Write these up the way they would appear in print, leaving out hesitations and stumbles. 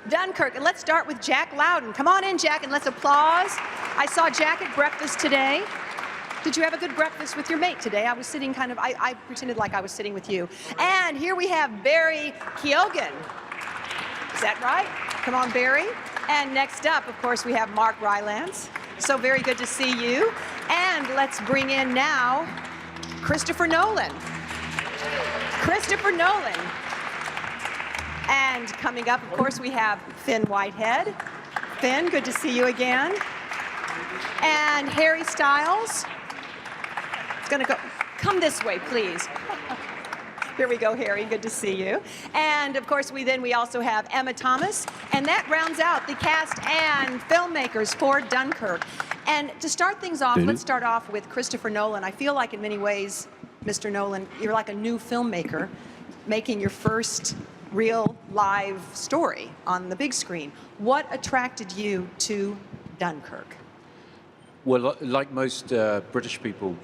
Dunkirk. And let's start with Jack Lowden. Come on in, Jack, and let's applause. I saw Jack at breakfast today. Did you have a good breakfast with your mate today? I was sitting kind of, I pretended like I was sitting with you. And here we have Barry Keoghan. Is that right? Come on, Barry. And next up, of course, we have Mark Rylance. So very good to see you. And let's bring in now Christopher Nolan. Christopher Nolan. And coming up, of course, we have Fionn Whitehead. Fionn, good to see you again. And Harry Styles. It's going to go, come this way, please. Here we go, Harry, good to see you. And of course, we also have Emma Thomas, and that rounds out the cast and filmmakers for Dunkirk. And to start things off, let's start off with Christopher Nolan. I feel like in many ways, Mr. Nolan, you're like a new filmmaker making your first real live story on the big screen. What attracted you to Dunkirk? Well, like most British people,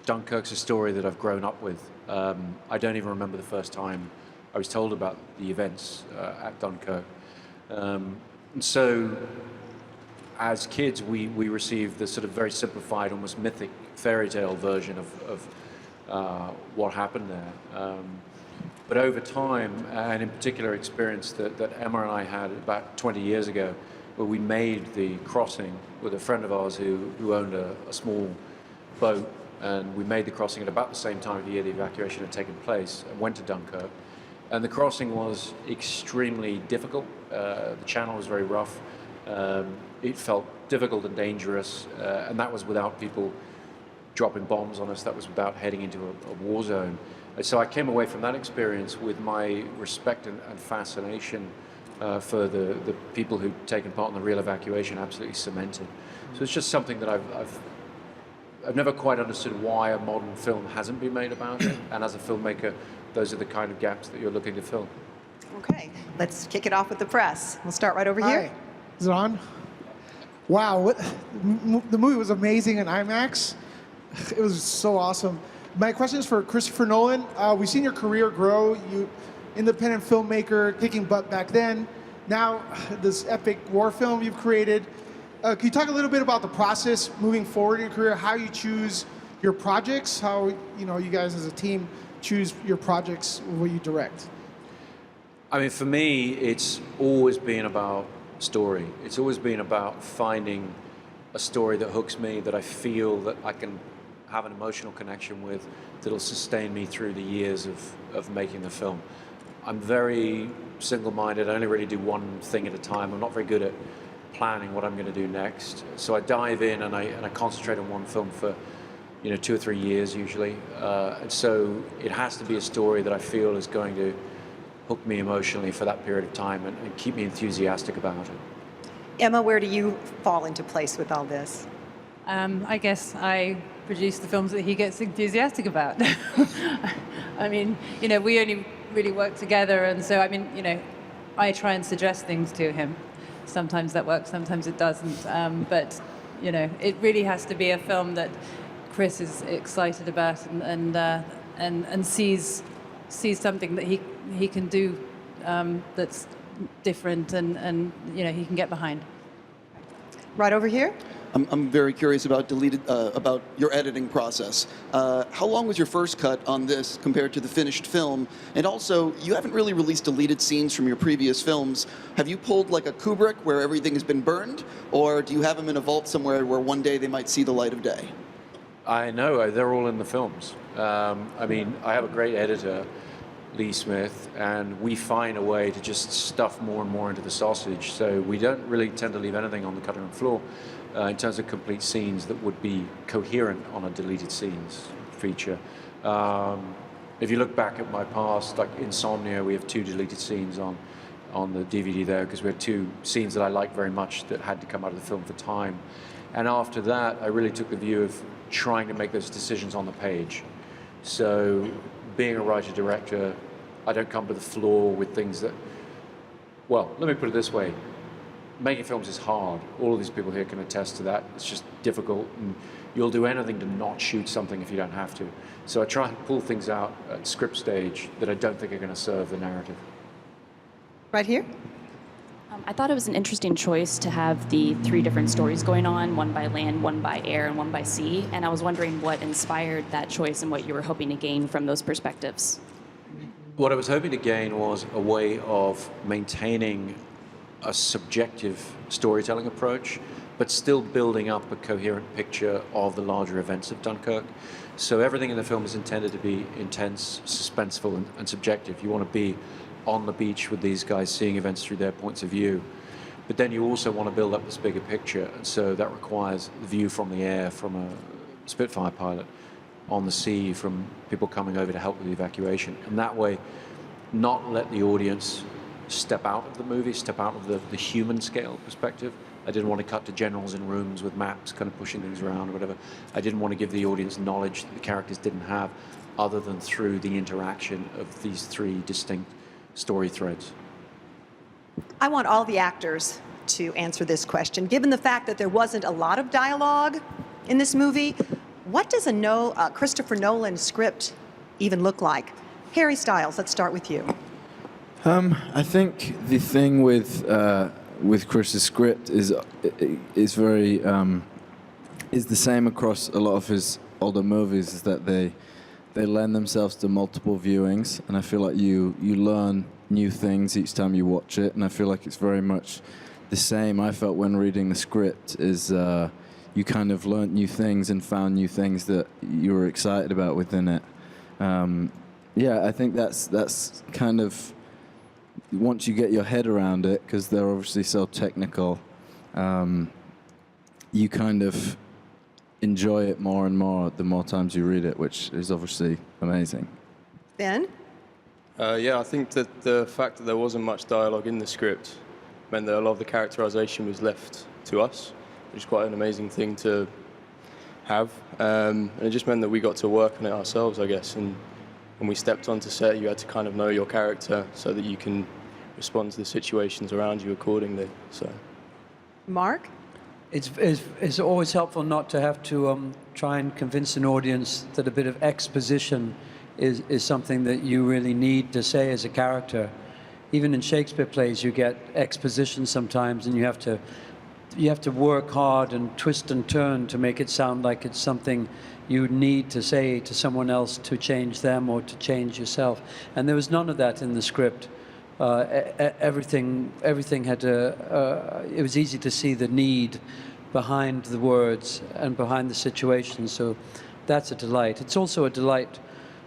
Dunkirk's a story that I've grown up with. I don't even remember the first time I was told about the events at Dunkirk. And so, as kids, we received the sort of very simplified, almost mythic fairy tale version of what happened there. But over time, and in particular experience that Emma and I had about 20 years ago, where we made the crossing with a friend of ours who owned a small boat, and we made the crossing at about the same time of the year the evacuation had taken place, and went to Dunkirk. And the crossing was extremely difficult. The channel was very rough. It felt difficult and dangerous, and that was without people dropping bombs on us. That was without heading into a war zone. And so I came away from that experience with my respect and fascination for the people who'd taken part in the real evacuation absolutely cemented. So it's just something that I've never quite understood why a modern film hasn't been made about it. And as a filmmaker, those are the kind of gaps that you're looking to fill. Okay, let's kick it off with the press. We'll start right over here. Is it on? Wow, the movie was amazing in IMAX. It was so awesome. My question is for Christopher Nolan. We've seen your career grow. You independent filmmaker, kicking butt back then. Now, this epic war film you've created. Can you talk a little bit about the process moving forward in your career, how you choose your projects, how you guys as a team choose your projects, what you direct? I mean, for me, it's always been about story. It's always been about finding a story that hooks me, that I feel that I can have an emotional connection with, that'll sustain me through the years of making the film. I'm very single-minded. I only really do one thing at a time. I'm not very good at planning what I'm going to do next. So I dive in and I concentrate on one film for 2 or 3 years usually. And so it has to be a story that I feel is going to hook me emotionally for that period of time and keep me enthusiastic about it. Emma, where do you fall into place with all this? I guess I produce the films that he gets enthusiastic about. I mean, we only really work together, and so, I mean, I try and suggest things to him. Sometimes that works, sometimes it doesn't. But, it really has to be a film that Chris is excited about and sees something that he can do that's different and he can get behind. Right over here. I'm very curious about about your editing process. How long was your first cut on this compared to the finished film? And also, you haven't really released deleted scenes from your previous films. Have you pulled like a Kubrick where everything has been burned? Or do you have them in a vault somewhere where one day they might see the light of day? I know, they're all in the films. I mean, I have a great editor, Lee Smith, and we find a way to just stuff more and more into the sausage. So we don't really tend to leave anything on the cutting room floor. In terms of complete scenes that would be coherent on a deleted scenes feature. If you look back at my past, like Insomnia, we have 2 deleted scenes on the DVD there because we had 2 scenes that I liked very much that had to come out of the film for time. And after that, I really took the view of trying to make those decisions on the page. So being a writer-director, I don't come to the floor with things that, well, let me put it this way. Making films is hard. All of these people here can attest to that. It's just difficult, and you'll do anything to not shoot something if you don't have to. So I try and pull things out at script stage that I don't think are going to serve the narrative. Right here. I thought it was an interesting choice to have the 3 different stories going on, one by land, one by air, and one by sea. And I was wondering what inspired that choice and what you were hoping to gain from those perspectives. What I was hoping to gain was a way of maintaining a subjective storytelling approach, but still building up a coherent picture of the larger events of Dunkirk. So everything in the film is intended to be intense, suspenseful, and subjective. You want to be on the beach with these guys, seeing events through their points of view. But then you also want to build up this bigger picture, and so that requires the view from the air, from a Spitfire pilot, on the sea, from people coming over to help with the evacuation. And that way, not let the audience step out of the movie, step out of the human scale perspective. I didn't want to cut to generals in rooms with maps kind of pushing things around or whatever. I didn't want to give the audience knowledge that the characters didn't have other than through the interaction of these 3 distinct story threads. I want all the actors to answer this question. Given the fact that there wasn't a lot of dialogue in this movie, what does a Christopher Nolan script even look like? Harry Styles, let's start with you. I think the thing with Chris's script is very is the same across a lot of his older movies, is that they lend themselves to multiple viewings, and I feel like you learn new things each time you watch it, and I feel like it's very much the same. I felt when reading the script is you kind of learned new things and found new things that you were excited about within it. Yeah, I think that's kind of, once you get your head around it, because they're obviously so technical, you kind of enjoy it more and more the more times you read it, which is obviously amazing. Ben? Yeah, I think that the fact that there wasn't much dialogue in the script meant that a lot of the characterization was left to us, which is quite an amazing thing to have. And it just meant that we got to work on it ourselves, I guess. And when we stepped onto set, you had to kind of know your character so that you can respond to the situations around you accordingly. So, Mark? It's always helpful not to have to try and convince an audience that a bit of exposition is something that you really need to say as a character. Even in Shakespeare plays, you get exposition sometimes, and you have to work hard and twist and turn to make it sound like it's something you need to say to someone else to change them or to change yourself. And there was none of that in the script. Everything had it was easy to see the need behind the words and behind the situation, so that's a delight. It's also a delight,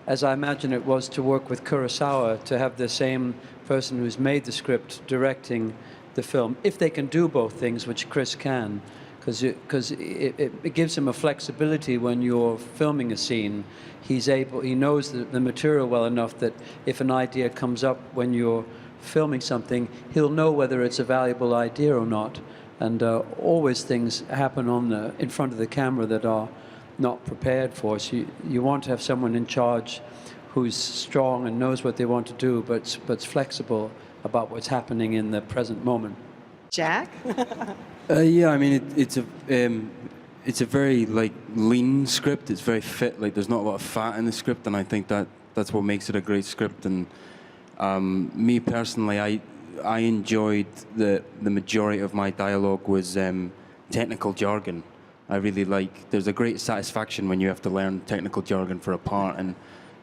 as I imagine it was, to work with Kurosawa, to have the same person who's made the script directing the film, if they can do both things, which Chris can, because it gives him a flexibility when you're filming a scene. He knows the material well enough that if an idea comes up when you're filming something, he'll know whether it's a valuable idea or not. And always things happen in front of the camera that are not prepared for. So you want to have someone in charge who's strong and knows what they want to do, but's flexible about what's happening in the present moment. Jack? Yeah, I mean, it's a very lean script. It's very fit. There's not a lot of fat in the script, and I think that's what makes it a great script. And me personally, I enjoyed the majority of my dialogue was technical jargon. I really there's a great satisfaction when you have to learn technical jargon for a part, and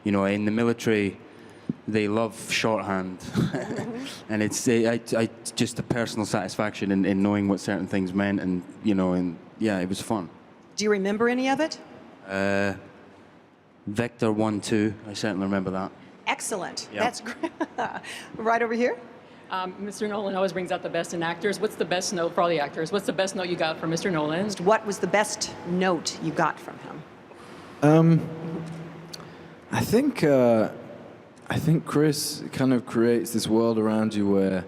in the military, they love shorthand, and it's just a personal satisfaction in knowing what certain things meant, and yeah, it was fun. Do you remember any of it? Vector 1-2, I certainly remember that. Excellent. Yep. That's great. Right over here. Mr. Nolan always brings out the best in actors. What's the best note for all the actors? What's the best note you got from Mr. Nolan? What was the best note you got from him? I think Chris kind of creates this world around you where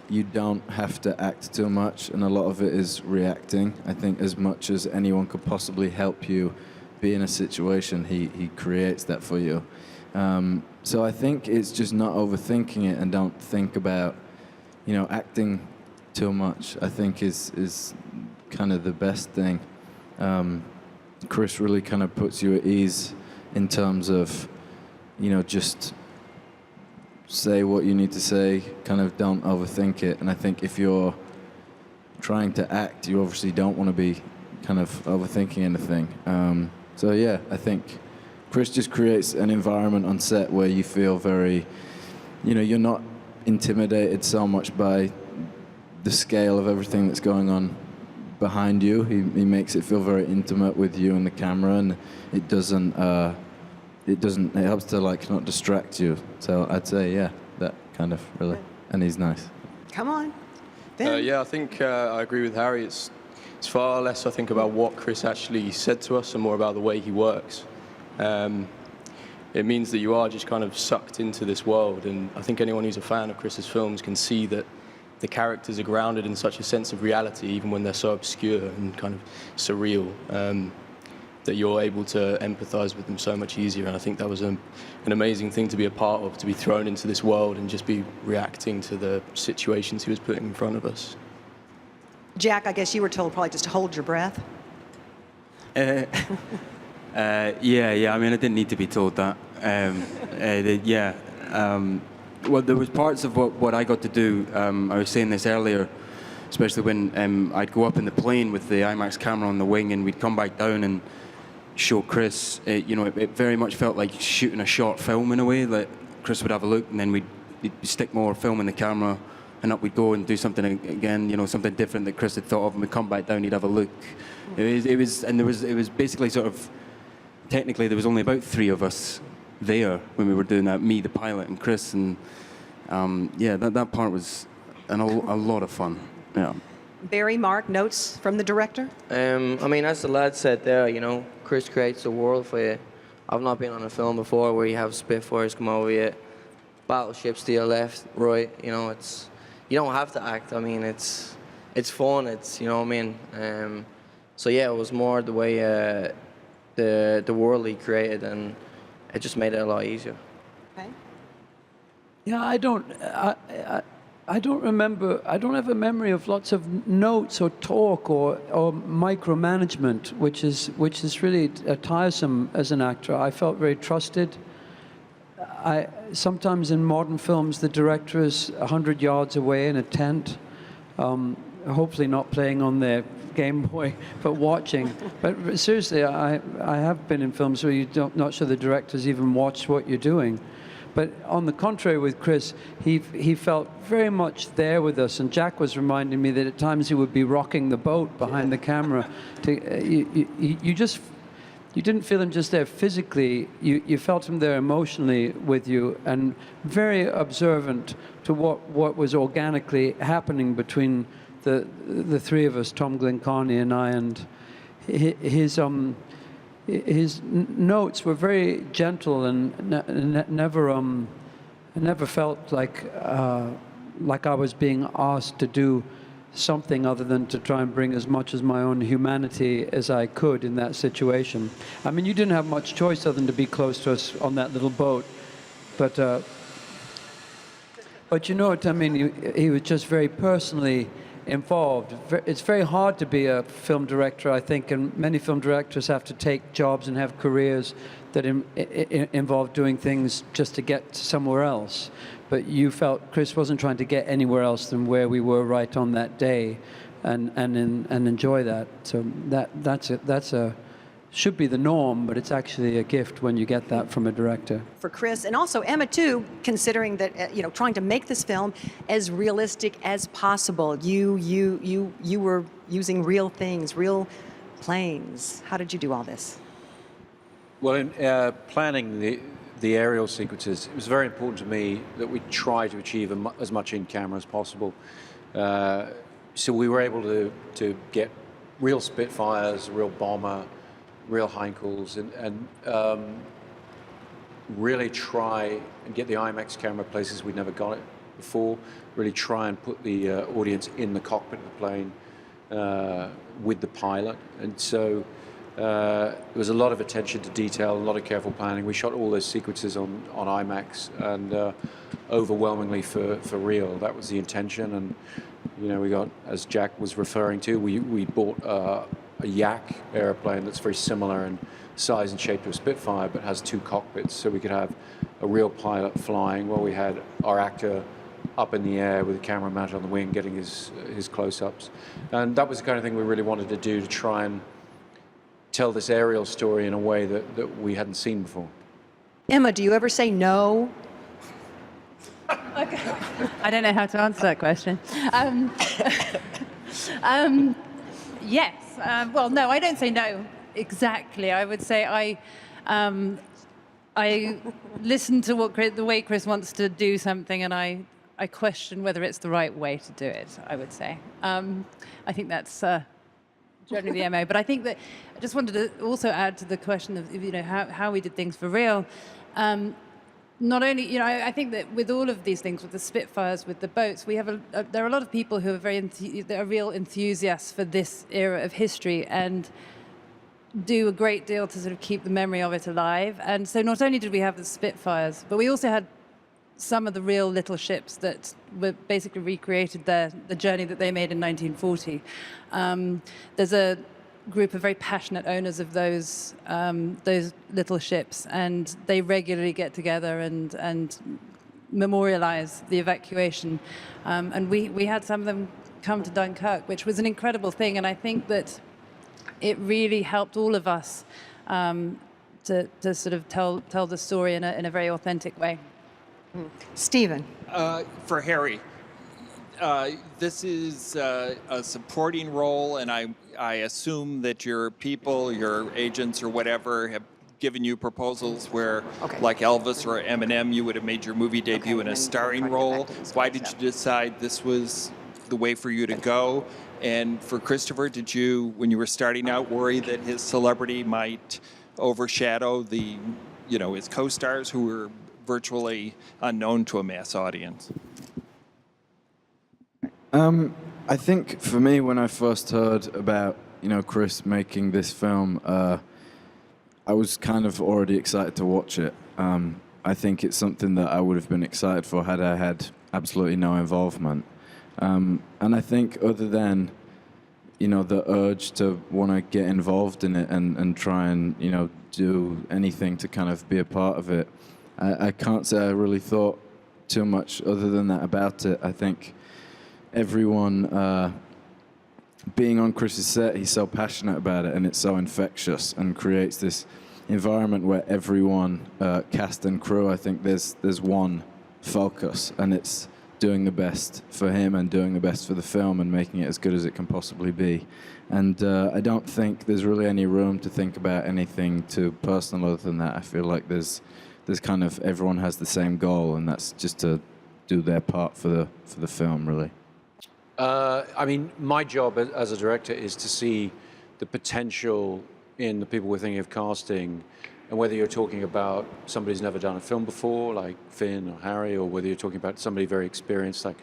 you don't have to act too much, and a lot of it is reacting. I think as much as anyone could possibly help you be in a situation, he creates that for you. So I think it's just not overthinking it and don't think about, acting too much, I think is kind of the best thing. Chris really kind of puts you at ease in terms of, just say what you need to say, kind of don't overthink it. And I think if you're trying to act, you obviously don't want to be kind of overthinking anything. So yeah, I think Chris just creates an environment on set where you feel very, you're not intimidated so much by the scale of everything that's going on behind you. He makes it feel very intimate with you and the camera, and it helps to like not distract you. So I'd say, yeah, that kind of really, and he's nice. Come on. Finn. Yeah, I think I agree with Harry. It's far less, I think, about what Chris actually said to us and more about the way he works. It means that you are just kind of sucked into this world, and I think anyone who's a fan of Chris's films can see that the characters are grounded in such a sense of reality, even when they're so obscure and kind of surreal, that you're able to empathize with them so much easier. And I think that was an amazing thing to be a part of, to be thrown into this world and just be reacting to the situations he was putting in front of us. Jack, I guess you were told probably just to hold your breath. Yeah. I mean, I didn't need to be told that. Well, there was parts of what I got to do. I was saying this earlier, especially when I'd go up in the plane with the IMAX camera on the wing, and we'd come back down and show Chris. It very much felt like shooting a short film in a way. Like Chris would have a look, and then we'd stick more film in the camera, and up we'd go and do something again. Something different that Chris had thought of, and we'd come back down. He'd have a look. It was basically sort of. Technically, there was only about 3 of us there when we were doing that, me, the pilot, and Chris, and that part was a lot of fun. Yeah. Barry, Mark, notes from the director? I mean, as the lad said there, Chris creates a world for you. I've not been on a film before where you have Spitfires come over you, battleships to your left, right. It's you don't have to act. I mean, it's fun. It's you know what I mean. So yeah, it was more the way. The world he created, and it just made it a lot easier. Okay. Yeah, I don't remember. I don't have a memory of lots of notes or talk or micromanagement, which is really tiresome as an actor. I felt very trusted. Sometimes in modern films, the director is 100 yards away in a tent, hopefully not playing on their Game Boy, but watching. But seriously, I have been in films where you're not sure the director's even watched what you're doing. But on the contrary with Chris, he felt very much there with us. And Jack was reminding me that at times he would be rocking the boat behind the camera. You didn't feel him just there physically. You felt him there emotionally with you, and very observant to what was organically happening between the 3 of us, Tom Glencarny and I, and his notes were very gentle and never felt like I was being asked to do something other than to try and bring as much as my own humanity as I could in that situation. I mean, you didn't have much choice other than to be close to us on that little boat, but you know what I mean. He was just very personally involved. It's very hard to be a film director, I think, and many film directors have to take jobs and have careers that involve doing things just to get somewhere else. But you felt Chris wasn't trying to get anywhere else than where we were right on that day, and enjoy that. So that's should be the norm, but it's actually a gift when you get that from a director. For Chris, and also Emma too, considering that trying to make this film as realistic as possible. You were using real things, real planes. How did you do all this? Well, in planning the aerial sequences, it was very important to me that we try to achieve as much in camera as possible. So we were able to get real Spitfires, real bomber, real Heinkels, and really try and get the IMAX camera places we'd never got it before. Really try and put the audience in the cockpit of the plane with the pilot. And so there was a lot of attention to detail, a lot of careful planning. We shot all those sequences on IMAX, and overwhelmingly for real. That was the intention. And we got, as Jack was referring to, we bought a Yak airplane that's very similar in size and shape to a Spitfire, but has 2 cockpits, so we could have a real pilot flying, where we had our actor up in the air with the camera mounted on the wing, getting his close-ups. And that was the kind of thing we really wanted to do, to try and tell this aerial story in a way that we hadn't seen before. Emma, do you ever say no? Okay. I don't know how to answer that question. Yes. Well, no, I don't say no exactly. I would say I listen to the way Chris wants to do something, and I question whether it's the right way to do it, I would say. I think that's generally the MO. But I think that I just wanted to also add to the question of, you know, how we did things for real. Not only, you know, I think that with all of these things, with the Spitfires, with the boats, we have there are a lot of people who are that are real enthusiasts for this era of history and do a great deal to sort of keep the memory of it alive. And so not only did we have the Spitfires, but we also had some of the real little ships that were basically recreated the journey that they made in 1940. There's a group of very passionate owners of those little ships, and they regularly get together and memorialize the evacuation. And we had some of them come to Dunkirk, which was an incredible thing. And I think that it really helped all of us to sort of tell the story in a very authentic way. Stephen. For Harry, this is a supporting role, and I assume that your people, your agents or whatever, have given you proposals where, like Elvis or Eminem, you would have made your movie debut in a starring role. Why did you decide this was the way for you to go? And for Christopher, did you, when you were starting out, worry that his celebrity might overshadow his co-stars who were virtually unknown to a mass audience? I think for me, when I first heard about, Chris making this film, I was kind of already excited to watch it. I think it's something that I would have been excited for had I had absolutely no involvement. And I think other than, the urge to want to get involved in it and try and, do anything to kind of be a part of it, I can't say I really thought too much other than that about it. I think everyone being on Chris's set, he's so passionate about it, and it's so infectious and creates this environment where everyone, cast and crew, I think there's one focus, and it's doing the best for him and doing the best for the film and making it as good as it can possibly be. And I don't think there's really any room to think about anything too personal other than that. I feel like there's kind of, everyone has the same goal, and that's just to do their part for the film, really. I mean, my job as a director is to see the potential in the people we're thinking of casting, and whether you're talking about somebody who's never done a film before, like Finn or Harry, or whether you're talking about somebody very experienced, like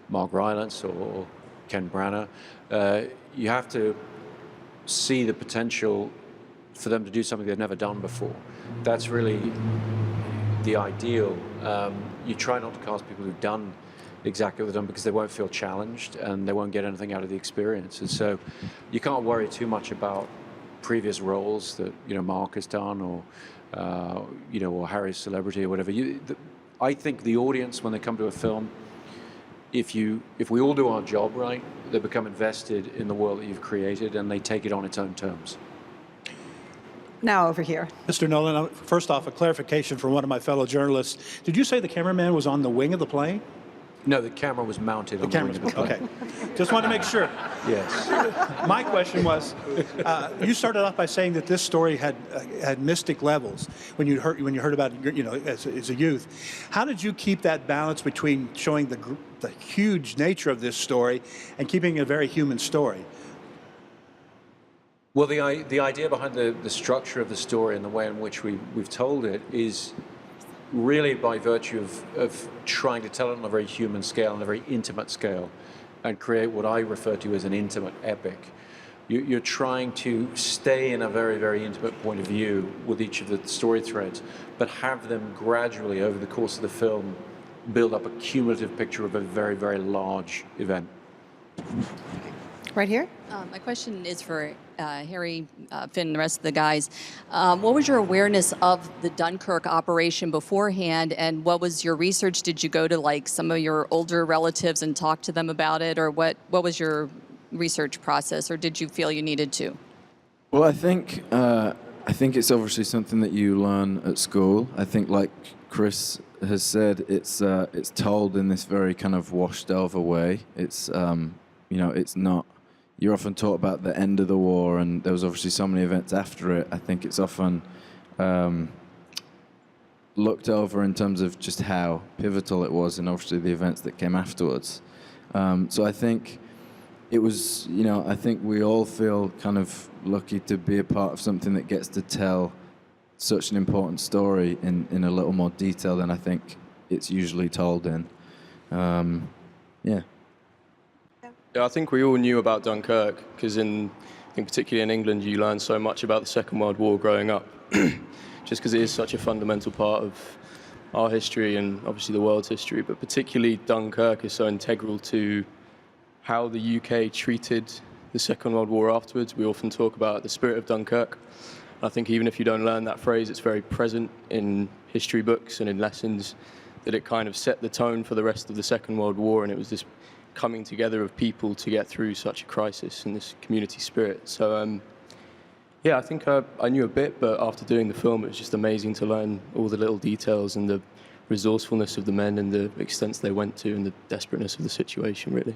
Mark Rylance or Ken Branagh, you have to see the potential for them to do something they've never done before. That's really the ideal. You try not to cast people who've done exactly what they've done, because they won't feel challenged and they won't get anything out of the experience. And so you can't worry too much about previous roles that Mark has done, or or Harry's celebrity or whatever. I think the audience, when they come to a film, if we all do our job right, they become invested in the world that you've created, and they take it on its own terms. Now over here. Mr. Nolan, first off, a clarification from one of my fellow journalists. Did you say the cameraman was on the wing of the plane? No, the camera was mounted on the wing of the plane. Okay. Just want to make sure. Yes. My question was, you started off by saying that this story had mystic levels when you heard about it, as a youth. How did you keep that balance between showing the huge nature of this story and keeping it a very human story? Well, the idea behind the structure of the story and the way in which we've told it is really by virtue of trying to tell it on a very human scale, on a very intimate scale, and create what I refer to as an intimate epic. You're trying to stay in a very, very intimate point of view with each of the story threads, but have them gradually, over the course of the film, build up a cumulative picture of a very, very large event. Right here? My question is for Harry, Finn, the rest of the guys. What was your awareness of the Dunkirk operation beforehand, and what was your research? Did you go to like some of your older relatives and talk to them about it, or what was your research process, or did you feel you needed to? Well, I think it's obviously something that you learn at school. I think, like Chris has said, it's told in this very kind of washed over way. It's it's not. You're often taught about the end of the war, and there was obviously so many events after it. I think it's often looked over in terms of just how pivotal it was, and obviously the events that came afterwards. So I think it was, I think we all feel kind of lucky to be a part of something that gets to tell such an important story in a little more detail than I think it's usually told in. Yeah. Yeah, I think we all knew about Dunkirk because I think particularly in England, you learn so much about the Second World War growing up, just because it is such a fundamental part of our history and obviously the world's history. But particularly Dunkirk is so integral to how the UK treated the Second World War afterwards. We often talk about the spirit of Dunkirk. I think even if you don't learn that phrase, it's very present in history books and in lessons, that it kind of set the tone for the rest of the Second World War, and it was this coming together of people to get through such a crisis and this community spirit. So, yeah, I think I knew a bit, but after doing the film, it was just amazing to learn all the little details and the resourcefulness of the men and the extents they went to and the desperateness of the situation, really.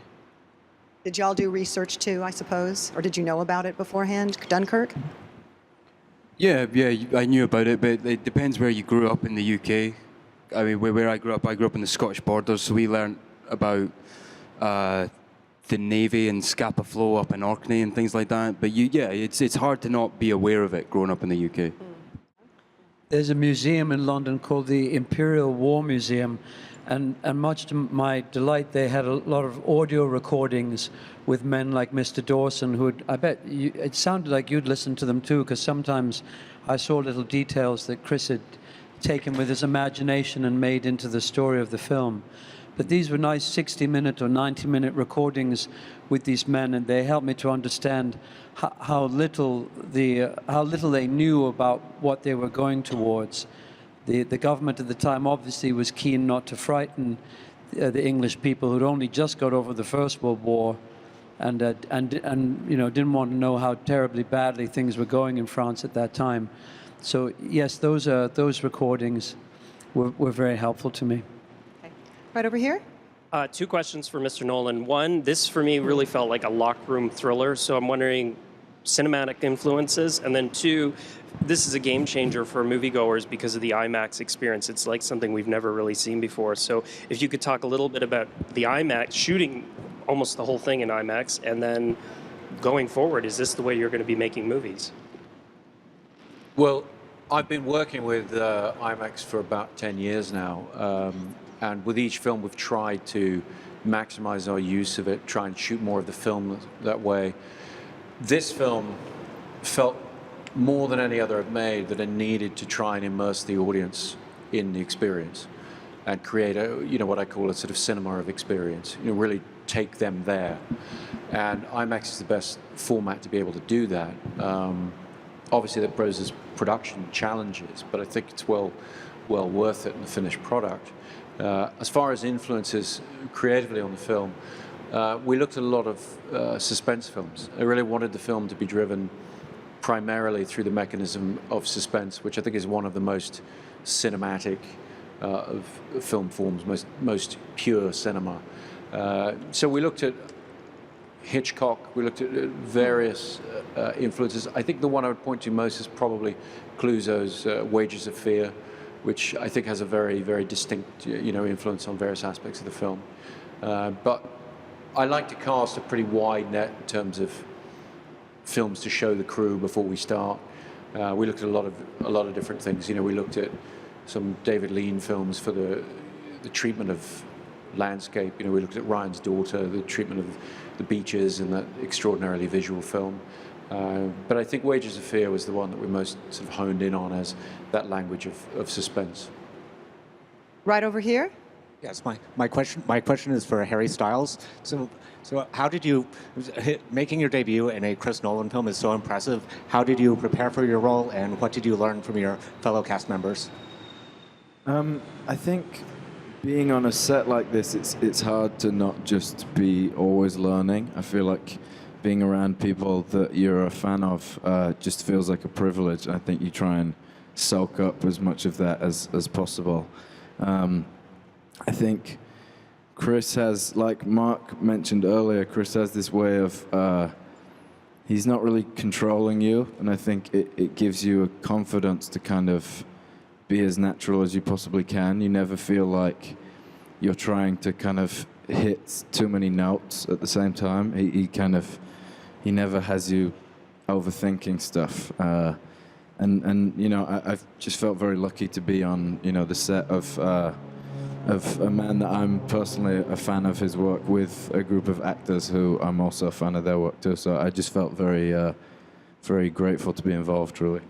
Did y'all do research too, I suppose? Or did you know about it beforehand, Dunkirk? Yeah, I knew about it, but it depends where you grew up in the UK. I mean, where I grew up in the Scottish borders, so we learned about the Navy and Scapa Flow up in Orkney and things like that. But it's hard to not be aware of it growing up in the UK. There's a museum in London called the Imperial War Museum, and much to my delight, they had a lot of audio recordings with men like Mr. Dawson, who it sounded like you'd listened to them too, because sometimes I saw little details that Chris had taken with his imagination and made into the story of the film. But these were nice 60-minute or 90-minute recordings with these men, and they helped me to understand how little they knew about what they were going towards. The government at the time obviously was keen not to frighten the English people who'd only just got over the First World War, and didn't want to know how terribly badly things were going in France at that time. So yes, those recordings were very helpful to me. Right over here. Two questions for Mr. Nolan. One, this for me really felt like a locker room thriller, so I'm wondering cinematic influences. And then two, this is a game changer for moviegoers because of the IMAX experience. It's like something we've never really seen before. So if you could talk a little bit about the IMAX, shooting almost the whole thing in IMAX, and then going forward, is this the way you're going to be making movies? Well, I've been working with IMAX for about 10 years now. And with each film, we've tried to maximize our use of it, try and shoot more of the film that way. This film felt more than any other I've made that I needed to try and immerse the audience in the experience and create what I call a sort of cinema of experience, really take them there. And IMAX is the best format to be able to do that. Obviously that poses production challenges, but I think it's well worth it in the finished product. As far as influences creatively on the film, we looked at a lot of suspense films. I really wanted the film to be driven primarily through the mechanism of suspense, which I think is one of the most cinematic of film forms, most pure cinema. So we looked at Hitchcock, we looked at various influences. I think the one I would point to most is probably Clouseau's Wages of Fear, which I think has a very, very distinct, influence on various aspects of the film. But I like to cast a pretty wide net in terms of films to show the crew before we start. We looked at a lot of different things. We looked at some David Lean films for the treatment of landscape. We looked at Ryan's Daughter, the treatment of the beaches in that extraordinarily visual film. But I think Wages of Fear was the one that we most sort of honed in on as that language of suspense. Right over here. Yes, my question is for Harry Styles. So how did you, making your debut in a Chris Nolan film is so impressive. How did you prepare for your role, and what did you learn from your fellow cast members? I think being on a set like this, it's hard to not just be always learning. I feel like being around people that you're a fan of just feels like a privilege. I think you try and soak up as much of that as possible. I think Chris has, like Mark mentioned earlier, Chris has this way of, he's not really controlling you, and I think it gives you a confidence to kind of be as natural as you possibly can. You never feel like you're trying to kind of hit too many notes at the same time. He never has you overthinking stuff. And you know, I've just felt very lucky to be on, you know, the set of a man that I'm personally a fan of his work, with a group of actors who I'm also a fan of their work too. So I just felt very grateful to be involved, truly.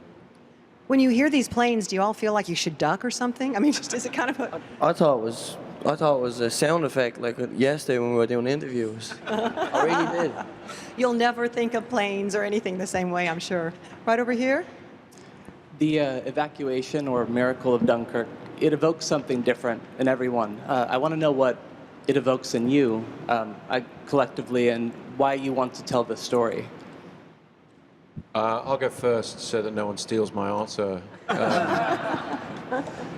When you hear these planes, do you all feel like you should duck or something? I mean, just is it kind of a... I thought it was a sound effect like yesterday when we were doing interviews. I really did. You'll never think of planes or anything the same way, I'm sure. Right over here? The evacuation or miracle of Dunkirk, it evokes something different in everyone. I want to know what it evokes in you collectively, and why you want to tell this story. I'll go first so that no one steals my answer.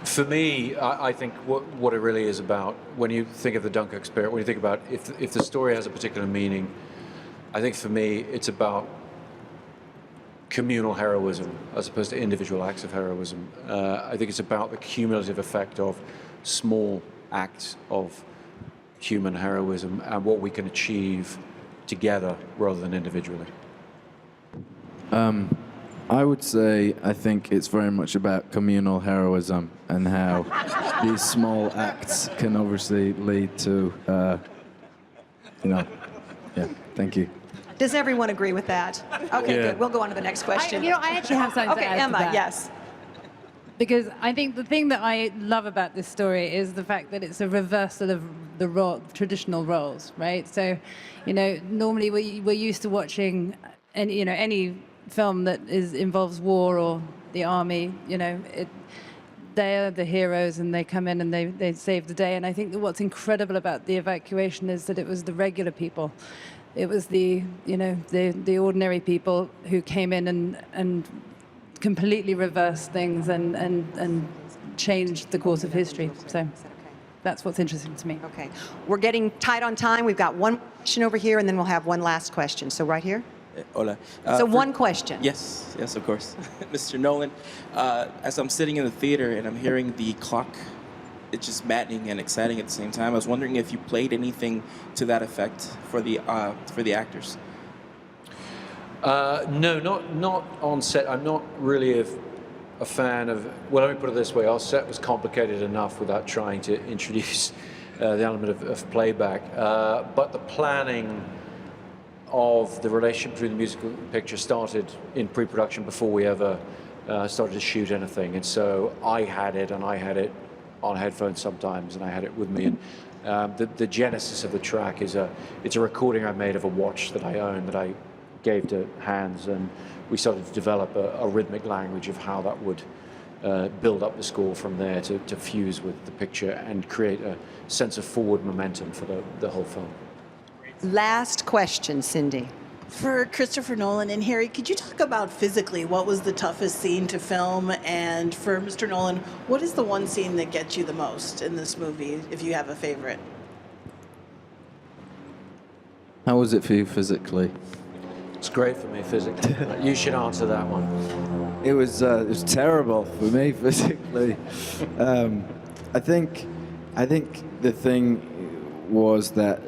For me, I think what it really is about, when you think of the Dunkirk spirit, when you think about if the story has a particular meaning, I think for me it's about communal heroism as opposed to individual acts of heroism. I think it's about the cumulative effect of small acts of human heroism and what we can achieve together rather than individually. I would say I think it's very much about communal heroism and how these small acts can obviously lead to, you know, yeah, thank you. Does everyone agree with that? Okay, good. We'll go on to the next question. I actually have something to add Emma, to that. yes. Because I think the thing that I love about this story is the fact that it's a reversal of the traditional roles, right? So, you know, normally we're used to watching any film that involves war or the army. You know, they are the heroes and they come in and they save the day. And I think that what's incredible about the evacuation is that it was the regular people. It was the ordinary people who came in and completely reversed things and changed the course of history. So that's what's interesting to me. Okay. We're getting tight on time. We've got one question over here, and then we'll have one last question. So right here. Hola. So one question. Yes, of course. Mr. Nolan, as I'm sitting in the theater and I'm hearing the clock, it's just maddening and exciting at the same time. I was wondering if you played anything to that effect for the actors. No, not on set. I'm not really a fan of. Well, let me put it this way: our set was complicated enough without trying to introduce the element of playback. But the planning of the relationship between the musical picture started in pre-production before we ever started to shoot anything. And so I had it on headphones sometimes, and I had it with me. And the genesis of the track is it's a recording I made of a watch that I own that I gave to Hans, and we started to develop a rhythmic language of how that would build up the score from there to fuse with the picture and create a sense of forward momentum for the whole film. Last question, Cindy. For Christopher Nolan and Harry, could you talk about physically what was the toughest scene to film? And for Mr. Nolan, what is the one scene that gets you the most in this movie, if you have a favorite? How was it for you physically? It's great for me physically. You should answer that one. It was terrible for me physically. I think the thing was that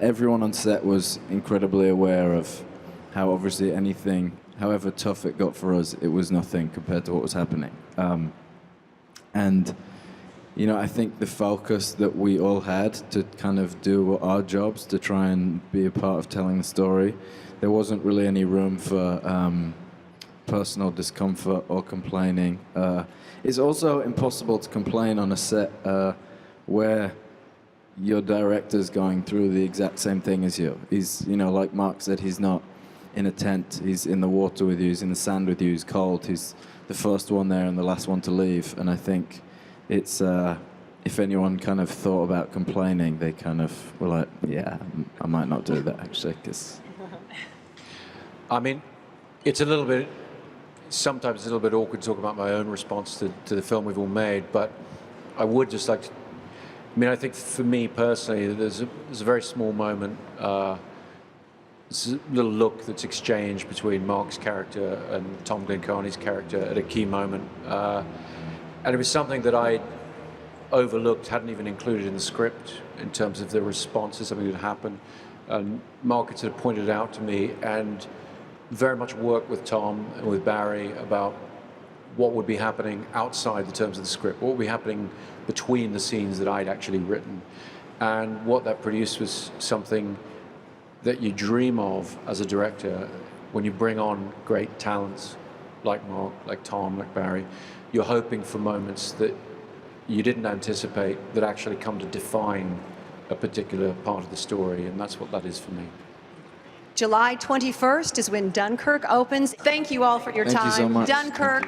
everyone on set was incredibly aware of how obviously anything, however tough it got for us, it was nothing compared to what was happening. And, you know, I think the focus that we all had to kind of do our jobs to try and be a part of telling the story, there wasn't really any room for personal discomfort or complaining. It's also impossible to complain on a set where your director's going through the exact same thing as you. He's, you know, like Mark said, he's not in a tent. He's in the water with you. He's in the sand with you. He's cold. He's the first one there and the last one to leave. And I think it's, if anyone kind of thought about complaining, they kind of were like, yeah, I might not do that actually, because... I mean, it's a little bit, sometimes it's a little bit awkward to talk about my own response to the film we've all made, but I would just like to, I mean, I think for me personally, there's a very small moment, there's a little look that's exchanged between Mark's character and Tom Glencarney's character at a key moment. And it was something that I overlooked, hadn't even included in the script in terms of the response to something that happened. And Mark had sort of pointed it out to me, and very much worked with Tom and with Barry about what would be happening outside the terms of the script, what would be happening between the scenes that I'd actually written. And what that produced was something that you dream of as a director when you bring on great talents like Mark, like Tom, like Barry. You're hoping for moments that you didn't anticipate that actually come to define a particular part of the story, and that's what that is for me. July 21st is when Dunkirk opens. Thank you all for your Thank time. you so much. Dunkirk.